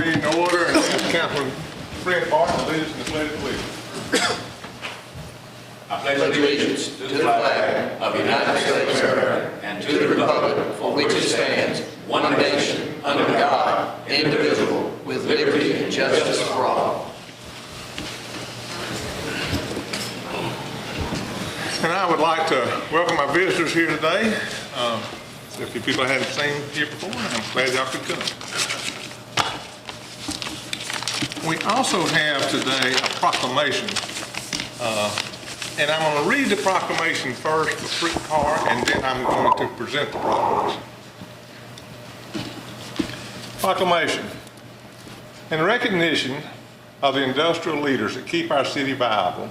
meeting to order, and this is Councilman Frit Car, the leader in the pledge of allegiance. I pledge allegiance to the flag of the United States of America and to the republic for which it stands, one nation, under God, indivisible, with liberty and justice for all. And I would like to welcome our visitors here today. A few people I hadn't seen here before, and I'm glad y'all could come. We also have today a proclamation. And I'm going to read the proclamation first for Frit Car, and then I'm going to present the proclamation. Proclamation. In recognition of the industrial leaders that keep our city viable,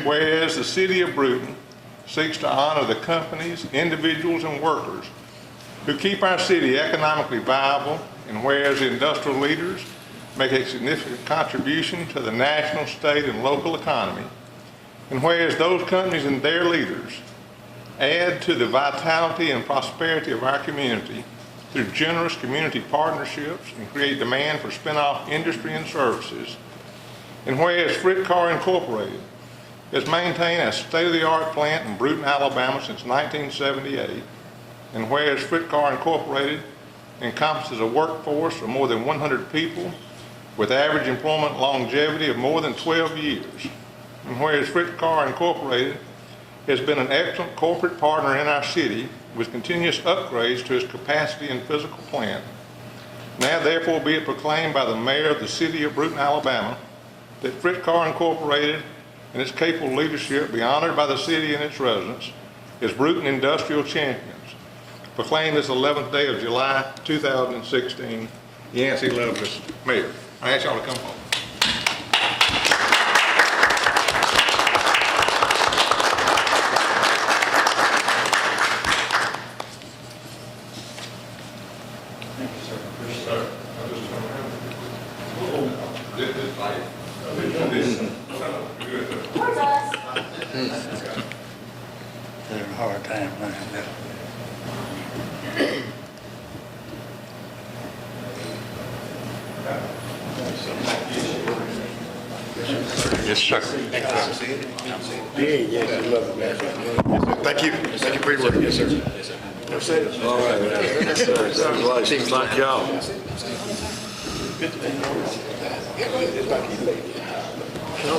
whereas the city of Brewton seeks to honor the companies, individuals, and workers who keep our city economically viable, and whereas the industrial leaders make a significant contribution to the national, state, and local economy, and whereas those companies and their leaders add to the vitality and prosperity of our community through generous community partnerships and create demand for spin-off industry and services, and whereas Frit Car Incorporated has maintained a state-of-the-art plant in Brewton, Alabama since 1978, and whereas Frit Car Incorporated encompasses a workforce of more than 100 people with average employment longevity of more than 12 years, and whereas Frit Car Incorporated has been an excellent corporate partner in our city with continuous upgrades to its capacity and physical plant, now therefore be it proclaimed by the mayor of the city of Brewton, Alabama, that Frit Car Incorporated and its capable leadership be honored by the city and its residents as Brewton Industrial Champions, proclaimed this 11th day of July 2016. Yancey Lovelace, Mayor. I ask y'all to come home. Having a hard time learning that. Yes, sir. Yes, I love it, man. Thank you. Thank you for your work. Yes, sir. All right, man. Seems like y'all.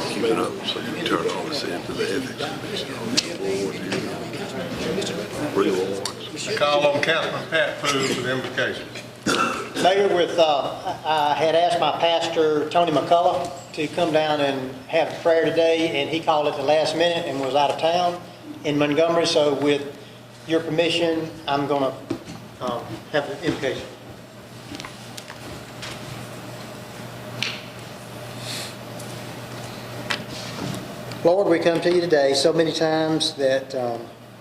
Keep it up so you can turn all this into the ethics commission on the board. Rewards. I call on Councilman Pat Poole for the invocation. Mayor, I had asked my pastor, Tony McCullough, to come down and have prayer today, and he called at the last minute and was out of town in Montgomery. So with your permission, I'm going to have the invocation. Lord, we come to you today so many times that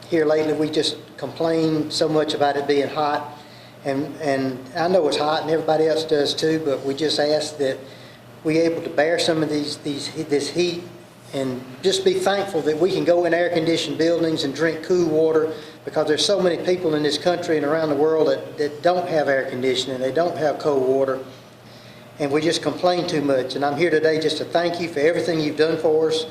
here lately we just complain so much about it being hot. And I know it's hot and everybody else does too, but we just ask that we're able to bear some of this heat and just be thankful that we can go in air-conditioned buildings and drink cool water, because there's so many people in this country and around the world that don't have air conditioning, they don't have cold water, and we just complain too much. And I'm here today just to thank you for everything you've done for us.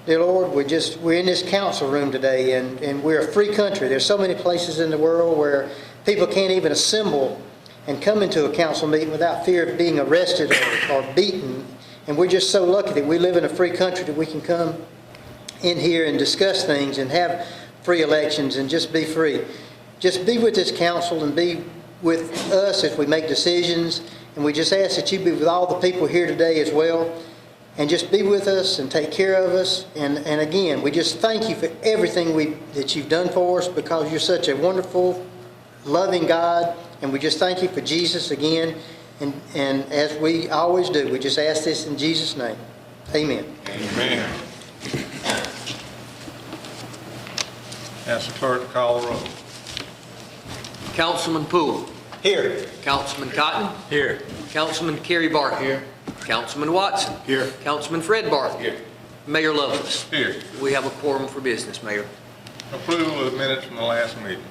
Dear Lord, we're in this council room today, and we're a free country. There's so many places in the world where people can't even assemble and come into a council meeting without fear of being arrested or beaten. And we're just so lucky that we live in a free country that we can come in here and discuss things and have free elections and just be free. Just be with this council and be with us as we make decisions. And we just ask that you be with all the people here today as well. And just be with us and take care of us. And again, we just thank you for everything that you've done for us, because you're such a wonderful, loving God. And we just thank you for Jesus again. And as we always do, we just ask this in Jesus' name. Amen. Amen. Ask the clerk to call the roll. Councilman Poole. Here. Councilman Cotton. Here. Councilman Kerry Barton. Here. Councilman Watson. Here. Councilman Fred Barton. Here. Mayor Lovelace. Here. We have a quorum for business, Mayor. Approval of the minutes from the last meeting.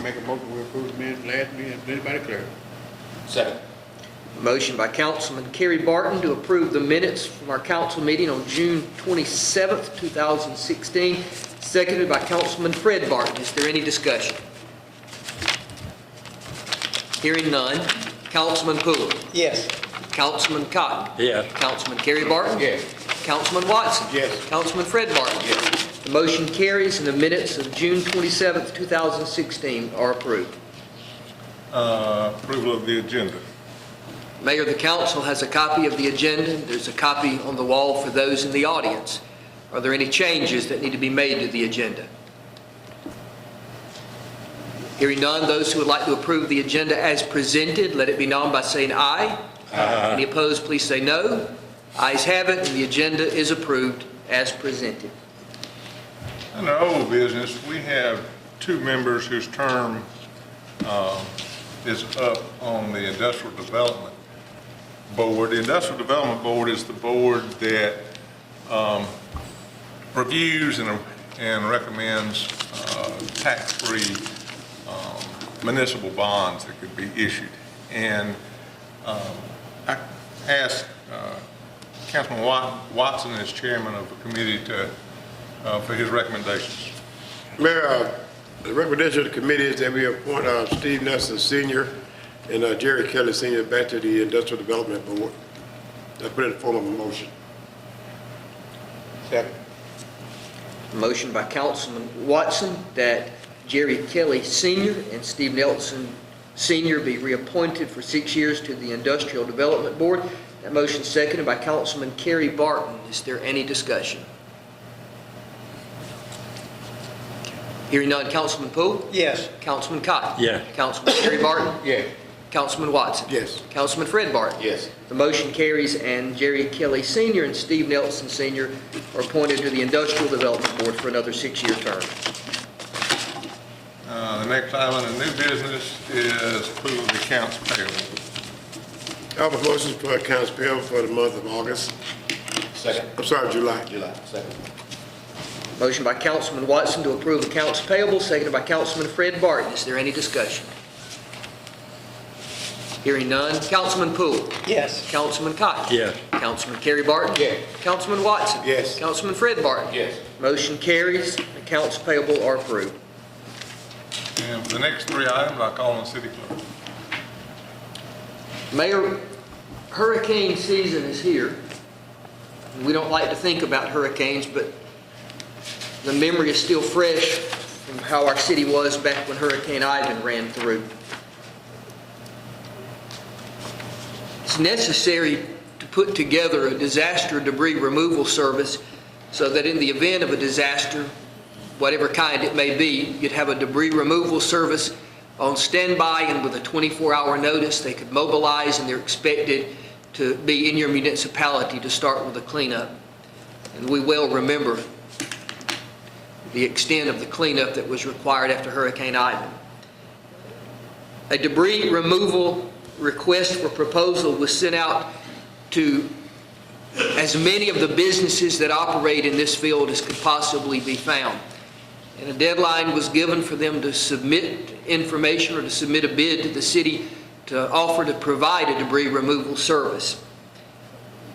Make a motion to approve the minutes last meeting, presented by the clerk. Second. Motion by Councilman Kerry Barton to approve the minutes from our council meeting on June 27th, 2016, seconded by Councilman Fred Barton. Is there any discussion? Hearing none. Councilman Poole. Yes. Councilman Cotton. Yes. Councilman Kerry Barton. Yes. Councilman Watson. Yes. Councilman Fred Barton. Yes. The motion carries and the minutes of June 27th, 2016 are approved. Approval of the agenda. Mayor, the council has a copy of the agenda. There's a copy on the wall for those in the audience. Are there any changes that need to be made to the agenda? Hearing none, those who would like to approve the agenda as presented, let it be known by saying aye. Aye. Any opposed, please say no. Ayes have it, and the agenda is approved as presented. Under old business, we have two members whose term is up on the Industrial Development Board. The Industrial Development Board is the board that reviews and recommends tax-free municipal bonds that could be issued. And I asked Councilman Watson as chairman of the committee for his recommendations. Mayor, the recommendation of the committee is that we appoint Steve Nelson Sr. and Jerry Kelly Sr. back to the Industrial Development Board. I put it in the form of a motion. Second. Motion by Councilman Watson that Jerry Kelly Sr. and Steve Nelson Sr. be reappointed for 6 years to the Industrial Development Board. That motion seconded by Councilman Kerry Barton. Is there any discussion? Hearing none. Councilman Poole? Yes. Councilman Cotton? Yes. Councilman Kerry Barton? Yes. Councilman Watson? Yes. Councilman Fred Barton? Yes. The motion carries, and Jerry Kelly Sr. and Steve Nelson Sr. are appointed to the Industrial Development Board for another 6-year term. The next item on the new business is approval of the accounts payable. I have a motion for accounts payable for the month of August. Second. I'm sorry, July. Second. Motion by Councilman Watson to approve accounts payable, seconded by Councilman Fred Barton. Is there any discussion? Hearing none. Councilman Poole? Yes. Councilman Cotton? Yes. Councilman Kerry Barton? Yes. Councilman Watson? Yes. Councilman Fred Barton? Yes. Motion carries. Accounts payable are approved. And for the next three items, I call on the city clerk. Mayor, hurricane season is here. We don't like to think about hurricanes, but the memory is still fresh from how our city was back when Hurricane Ivan ran through. It's necessary to put together a disaster debris removal service so that in the event of a disaster, whatever kind it may be, you'd have a debris removal service on standby, and with a 24-hour notice, they could mobilize, and they're expected to be in your municipality to start with the cleanup. And we well remember the extent of the cleanup that was required after Hurricane Ivan. A debris removal request for proposal was sent out to as many of the businesses that operate in this field as could possibly be found. And a deadline was given for them to submit information or to submit a bid to the city to offer to provide a debris removal service.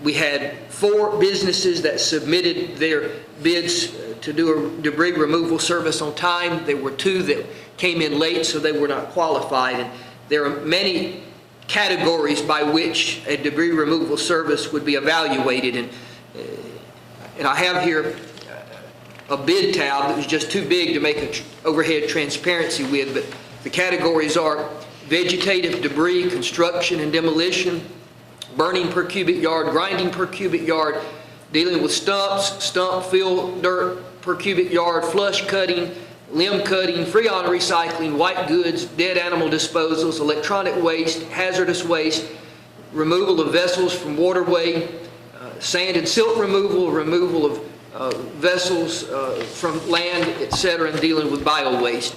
We had 4 businesses that submitted their bids to do a debris removal service on time. There were 2 that came in late, so they were not qualified. And there are many categories by which a debris removal service would be evaluated. And I have here a bid tab that was just too big to make an overhead transparency with, but the categories are vegetative debris, construction and demolition, burning per cubic yard, grinding per cubic yard, dealing with stumps, stump fill dirt per cubic yard, flush cutting, limb cutting, freon recycling, white goods, dead animal disposals, electronic waste, hazardous waste, removal of vessels from waterway, sand and silt removal, removal of vessels from land, etc., and dealing with bio-waste.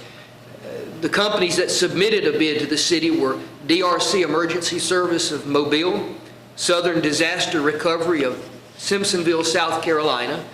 The companies that submitted a bid to the city were DRC Emergency Service of Mobile, Southern Disaster Recovery of Simpsonville, South Carolina,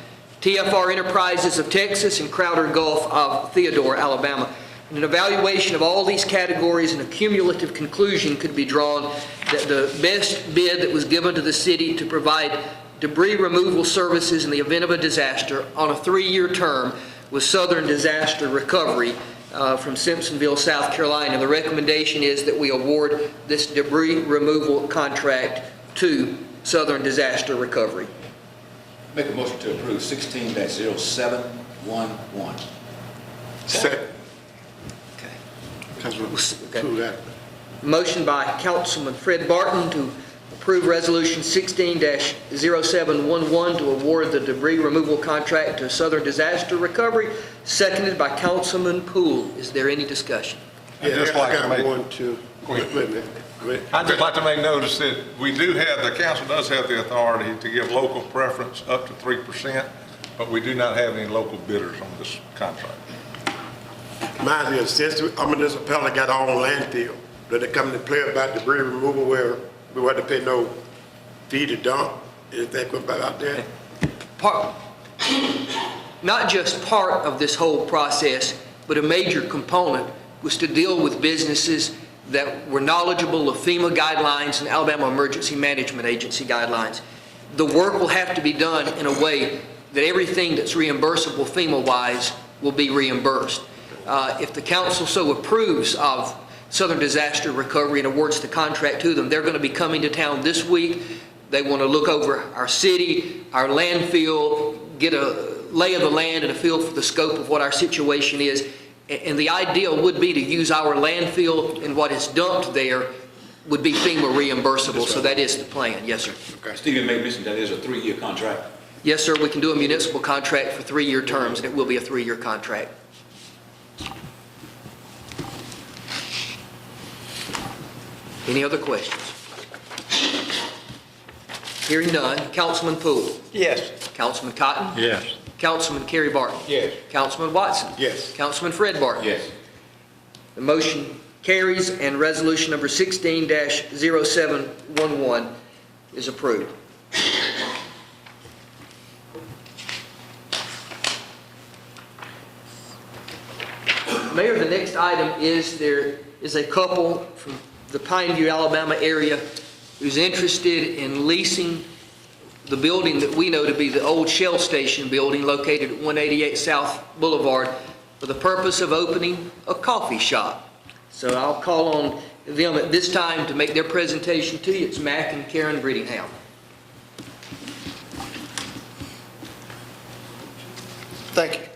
TFR Enterprises of Texas, and Crowder Gulf of Theodore, Alabama. An evaluation of all these categories and a cumulative conclusion could be drawn that the best bid that was given to the city to provide debris removal services in the event of a disaster on a 3-year term was Southern Disaster Recovery from Simpsonville, South Carolina. The recommendation is that we award this debris removal contract to Southern Disaster Recovery. Make a motion to approve 16-0711. Second. Okay. Councilman, Okay. approve that. Motion by Councilman Fred Barton to approve Resolution 16-0711 to award the debris removal contract to Southern Disaster Recovery, seconded by Councilman Poole. Is there any discussion? I'd Yeah, just I like to got make- one, too. Go ahead. Wait a minute. Wait. I'd just like to make notice that we do have, the council does have the authority to give local preference up to 3%, but we do not have any local bidders on this contract. Mind you, since our municipality got our own landfill, that they come to play about debris removal where we wouldn't have to pay no fee to dump, anything about that? Not just part of this whole process, but a major component was to deal with businesses that were knowledgeable of FEMA guidelines and Alabama Emergency Management Agency guidelines. The work will have to be done in a way that everything that's reimbursable FEMA-wise will be reimbursed. If the council so approves of Southern Disaster Recovery and awards the contract to them, they're going to be coming to town this week. They want to look over our city, our landfill, get a lay of the land and a feel for the scope of what our situation is. And the ideal would be to use our landfill, and what is dumped there would be FEMA reimbursable. So that is the plan. Yes, sir. Stephen made mention that is a 3-year contract. Yes, sir. We can do a municipal contract for 3-year terms, and it will be a 3-year contract. Any other questions? Hearing none. Councilman Poole. Yes. Councilman Cotton. Yes. Councilman Kerry Barton. Yes. Councilman Watson. Yes. Councilman Fred Barton. Yes. The motion carries, and resolution number 16-0711 is approved. Mayor, the next item is there is a couple from the Pineview, Alabama area who's interested in leasing the building that we know to be the old Shell Station building located at 188 South Boulevard for the purpose of opening a coffee shop. So I'll call on them at this time to make their presentation to you. It's Mac and Karen Brittingham. Thank you.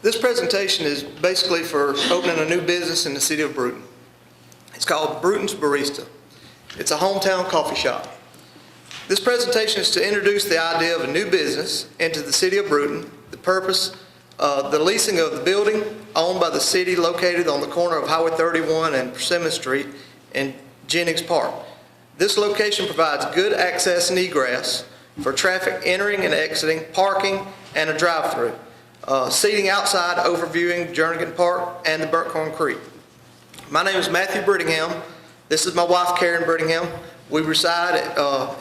This presentation is basically for opening a new business in the city of Brewton. It's called Brewton's Barista. It's a hometown coffee shop. This presentation is to introduce the idea of a new business into the city of Brewton, the purpose of the leasing of the building owned by the city located on the corner of Highway 31 and Persimmon Street in Jennings Park. This location provides good access and egress for traffic entering and exiting, parking, and a drive-through. Seating outside overviewing Jernigan Park and the Burntcorn Creek. My name is Matthew Brittingham. This is my wife, Karen Brittingham. We reside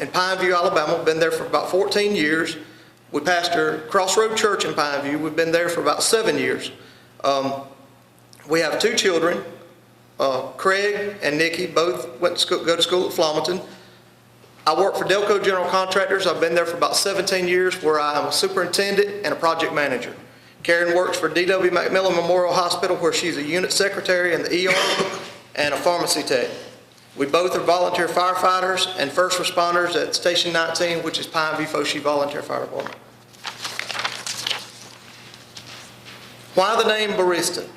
in Pineview, Alabama. Been there for about 14 years. We pastor Crossroad Church in Pineview. We've been there for about 7 years. We have 2 children. Craig and Nikki both go to school at Flomaton. I work for Delco General Contractors. I've been there for about 17 years, where I am a superintendent and a project manager. Karen works for D.W. McMillan Memorial Hospital, where she's a unit secretary in the ER and a pharmacy tech. We both are volunteer firefighters and first responders at Station 19, which is Pineview Foshee Volunteer Fire Department. Why the name Barista?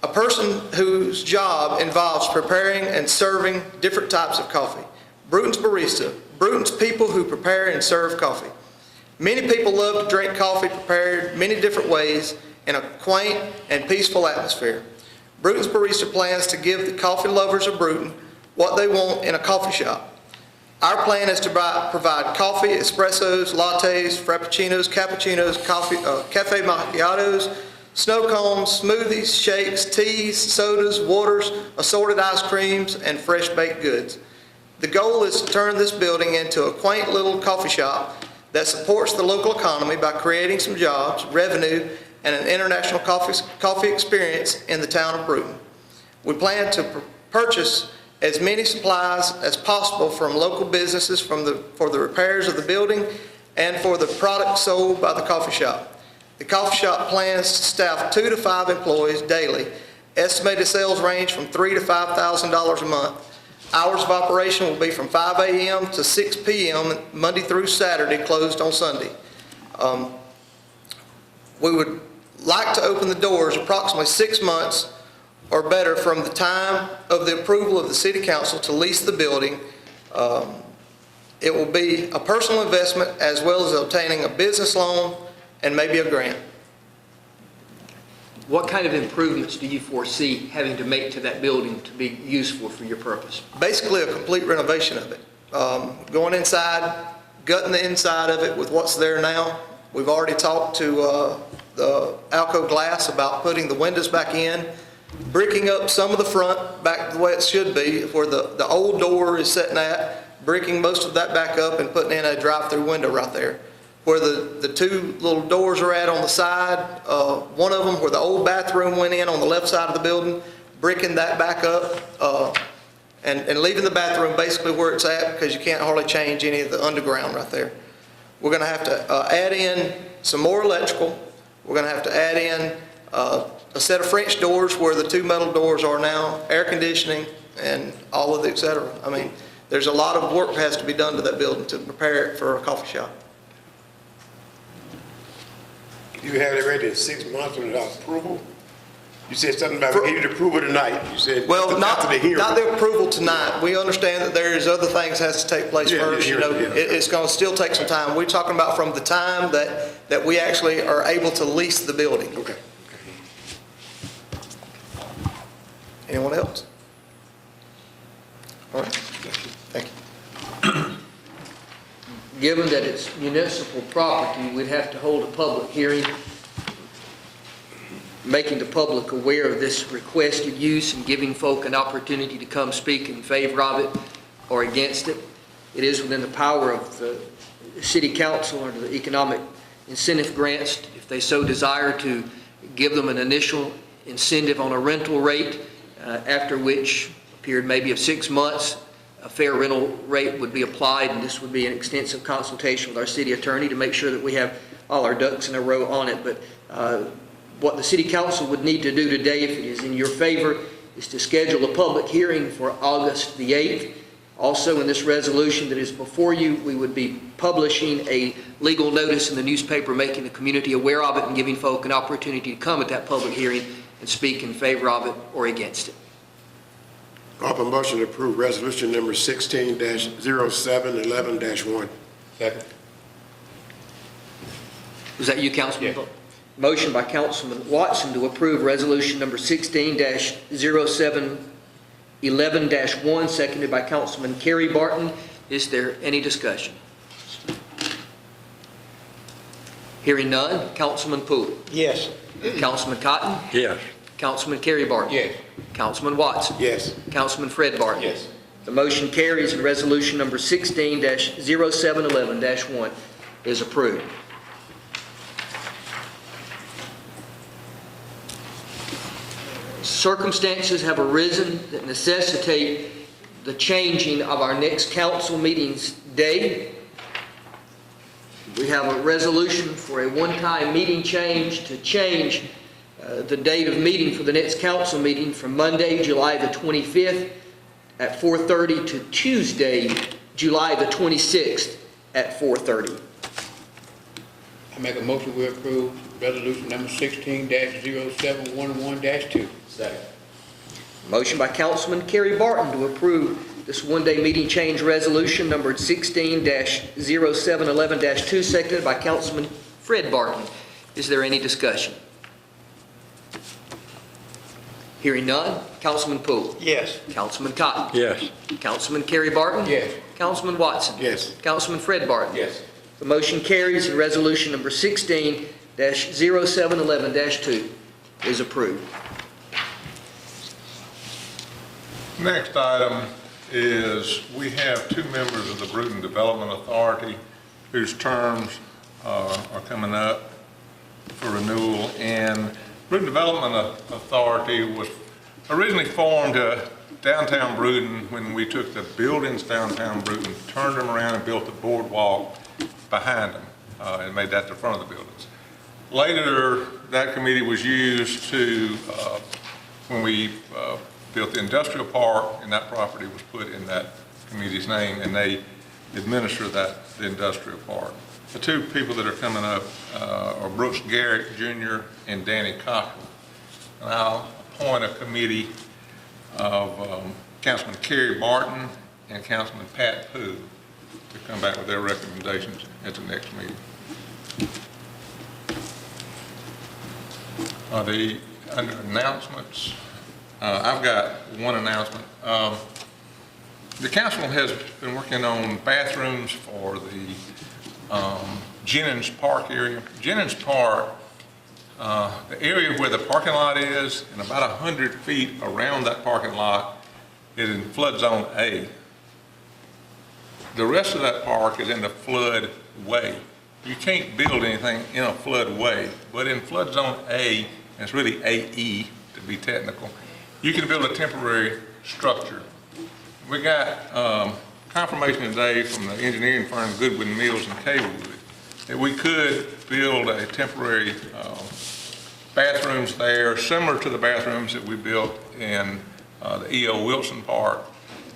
A person whose job involves preparing and serving different types of coffee. Brewton's Barista, Brewton's people who prepare and serve coffee. Many people love to drink coffee prepared many different ways in a quaint and peaceful atmosphere. Brewton's Barista plans to give the coffee lovers of Brewton what they want in a coffee shop. Our plan is to provide coffee, espressos, lattes, frappuccinos, cappuccinos, cafe macchiatos, snow cones, smoothies, shakes, teas, sodas, waters, assorted ice creams, and fresh baked goods. The goal is to turn this building into a quaint little coffee shop that supports the local economy by creating some jobs, revenue, and an international coffee experience in the town of Brewton. We plan to purchase as many supplies as possible from local businesses for the repairs of the building and for the products sold by the coffee shop. The coffee shop plans to staff 2 to 5 employees daily. Estimated sales range from $3,000 to $5,000 a month. Hours of operation will be from 5 a.m. to 6 p.m. Monday through Saturday, closed on Sunday. We would like to open the doors approximately 6 months or better from the time of the approval of the City Council to lease the building. It will be a personal investment as well as obtaining a business loan and maybe a grant. What kind of improvements do you foresee having to make to that building to be useful for your purpose? Basically a complete renovation of it. Going inside, gutting the inside of it with what's there now. We've already talked to the Alco Glass about putting the windows back in, bricking up some of the front back the way it should be, where the old door is sitting at, bricking most of that back up and putting in a drive-through window right there. Where the 2 little doors are at on the side, one of them where the old bathroom went in on the left side of the building, bricking that back up, and leaving the bathroom basically where it's at because you can't hardly change any of the underground right there. We're going to have to add in some more electrical. We're going to have to add in a set of French doors where the 2 metal doors are now, air conditioning, and all of the et cetera. I mean, there's a lot of work that has to be done to that building to prepare it for a coffee shop. You have it ready in 6 months without approval? You said something about we gave you the approval tonight. You said Well, after the hearing. not the approval tonight. We understand that there's other things has to take place Yeah, first. yeah, You know, yeah. it's going to still take some time. We're talking about from the time that we actually are able to lease the building. Okay. Anyone else? All right. Thank you. Given that it's municipal property, we'd have to hold a public hearing, making the public aware of this requested use and giving folk an opportunity to come speak in favor of it or against it. It is within the power of the City Council under the economic incentive grants, if they so desire, to give them an initial incentive on a rental rate, after which a period maybe of 6 months, a fair rental rate would be applied, and this would be an extensive consultation with our city attorney to make sure that we have all our ducks in a row on it. But what the City Council would need to do today, if it is in your favor, is to schedule a public hearing for August the 8th. Also, in this resolution that is before you, we would be publishing a legal notice in the newspaper, making the community aware of it and giving folk an opportunity to come at that public hearing and speak in favor of it or against it. Offer motion to approve resolution number 16-0711-1. Second. Was that you, Councilman? Yeah. Motion by Councilman Watson to approve resolution number 16-0711-1, seconded by Councilman Kerry Barton. Is there any discussion? Hearing none, Councilman Poole. Yes. Councilman Cotton. Yes. Councilman Kerry Barton. Yes. Councilman Watson. Yes. Councilman Fred Barton. Yes. The motion carries and resolution number 16-0711-1 is approved. Circumstances have arisen that necessitate the changing of our next council meeting's day. We have a resolution for a one-time meeting change to change the date of meeting for the next council meeting from Monday, July the 25th at 4:30 to Tuesday, July the 26th at 4:30. I make a motion we approve resolution number 16-0711-2. Second. Motion by Councilman Kerry Barton to approve this one-day meeting change resolution numbered 16-0711-2, seconded by Councilman Fred Barton. Is there any discussion? Hearing none, Councilman Poole. Yes. Councilman Cotton. Yes. Councilman Kerry Barton. Yes. Councilman Watson. Yes. Councilman Fred Barton. Yes. The motion carries and resolution number 16-0711-2 is approved. Next item is we have 2 members of the Brewton Development Authority whose terms are coming up. for renewal. And Brewton Development Authority was originally formed downtown Brewton when we took the buildings downtown Brewton, turned them around and built the boardwalk behind them, and made that the front of the buildings. Later, that committee was used to, when we built the industrial park, and that property was put in that committee's name, and they administer the industrial park. The two people that are coming up are Brooks Garrett Jr. and Danny Cockrell. And I'll appoint a committee of Councilman Kerry Barton and Councilman Pat Pooh to come back with their recommendations at the next meeting. Under announcements, I've got one announcement. The council has been working on bathrooms for the Jennings Park area. Jennings Park, the area where the parking lot is, and about 100 feet around that parking lot is in flood zone A. The rest of that park is in the flood way. You can't build anything in a flood way, but in flood zone A, and it's really AE to be technical, you can build a temporary structure. We got confirmation today from the engineering firm Goodwin Mills and Kaywood that we could build a temporary bathrooms there, similar to the bathrooms that we built in the E.O. Wilson Park.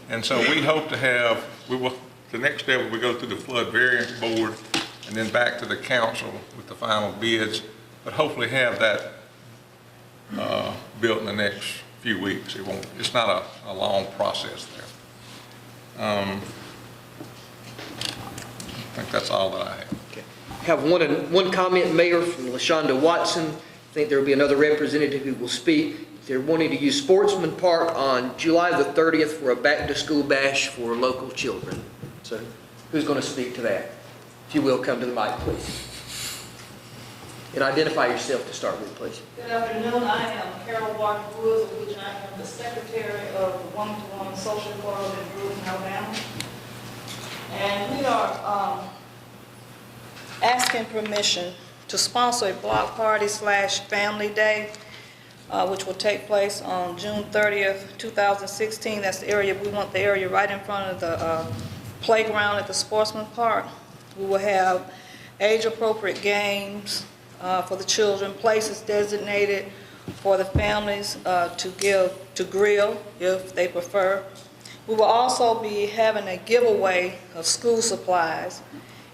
And so we hope to have, the next step, we go through the flood variance board and then back to the council with the final bids, but hopefully have that built in the next few weeks. It's not a long process there. I think that's all that I have. Okay. I have one comment, Mayor, from LaShonda Watson. I think there will be another representative who will speak. They're wanting to use Sportsman Park on July the 30th for a back-to-school bash for local children. So who's going to speak to that? If you will, come to the mic, please. And identify yourself to start with, please. Good afternoon. I am Carol Barton Woods, of which I am the secretary of the One-to-One Social Club in Brewton, Alabama. And we are asking permission to sponsor a block party / family day, which will take place on June 30th, 2016. That's the area, we want the area right in front of the playground at the Sportsman Park. We will have age-appropriate games for the children, places designated for the families to grill if they prefer. We will also be having a giveaway of school supplies.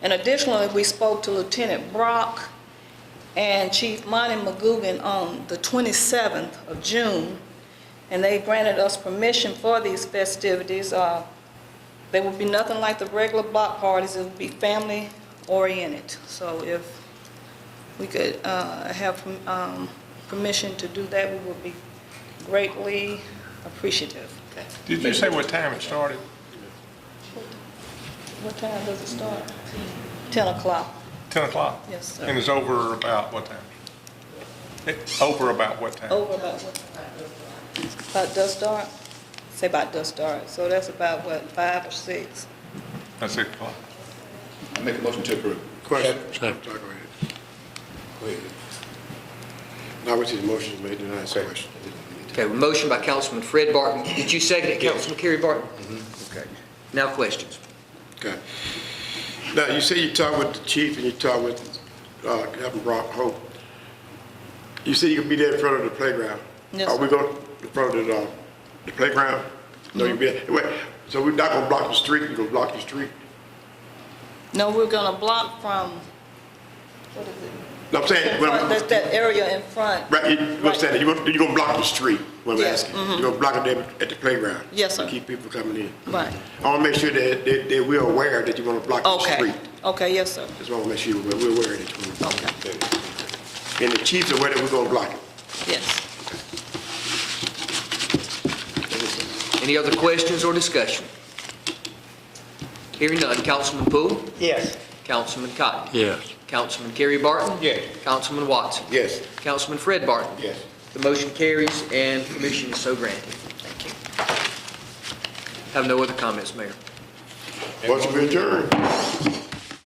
And additionally, we spoke to Lieutenant Brock and Chief Monty McGugan on the 27th of June, and they granted us permission for these festivities. They will be nothing like the regular block parties. It will be family-oriented. So if we could have permission to do that, we would be greatly appreciative. Okay. Did you say what time it started? What time does it start? 10 o'clock. 10 o'clock? Yes, sir. And it's over about what time? Over about what time? Over about what time? About dusk dark? Say about dusk dark. So that's about what, 5 or 6? That's 6 o'clock. I make a motion to approve. Question? Sorry, go ahead. Go ahead. Now, which is the motion made, and I ask a question. Okay, motion by Councilman Fred Barton. Did you second it, Councilman Kerry Barton? Okay. Now questions. Okay. Now, you say you talked with the chief and you talked with Captain Brock Hope. You say you can be there in front of the playground. Yes, Are we sir. going in front of the playground? No, you'll be there. Wait, so we're not going to block the street, we're going to block the street? No, we're gonna block from, what is it? No, I'm saying, That's that area in front. right, you're saying, you're going to block the street, what I'm Yeah, asking. You're going to block it there at the playground? Yes, sir. To keep people coming in? Right. I want to make sure that we're aware that you're going to block the Okay. street. Okay, yes, sir. Just want to make sure we're aware that you're going to block Okay. it. And the chief's aware that we're going to block it. Yes. Any other questions or discussion? Hearing none. Councilman Poole? Yes. Councilman Cotton? Yes. Councilman Kerry Barton? Yes. Councilman Watson? Yes. Councilman Fred Barton? Yes. The motion carries and permission is so granted. Thank you. Have no other comments, Mayor. Motion to adjourn.